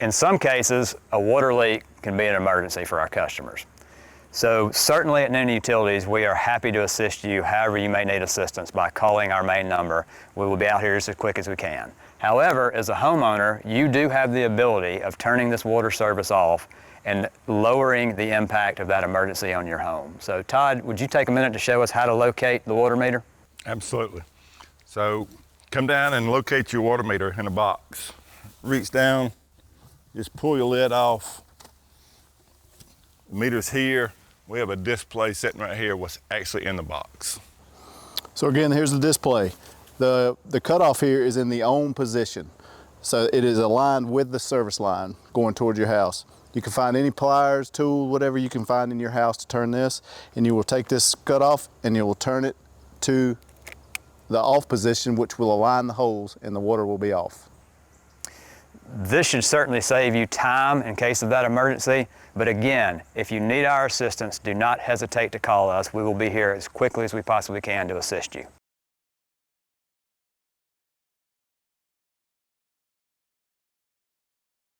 in some cases, a water leak can be an emergency for our customers. So certainly at Newnan Utilities, we are happy to assist you however you may need assistance by calling our main number. We will be out here as quick as we can. However, as a homeowner, you do have the ability of turning this water service off and lowering the impact of that emergency on your home. So Todd, would you take a minute to show us how to locate the water meter? Absolutely. So come down and locate your water meter in a box. Reach down, just pull your lid off. The meter's here. We have a display sitting right here what's actually in the box. So again, here's the display. The cutoff here is in the on position. So it is aligned with the service line going towards your house. You can find any pliers, tool, whatever you can find in your house to turn this, and you will take this cutoff and you will turn it to the off position, which will align the holes and the water will be off. This should certainly save you time in case of that emergency, but again, if you need our assistance, do not hesitate to call us. We will be here as quickly as we possibly can to assist you.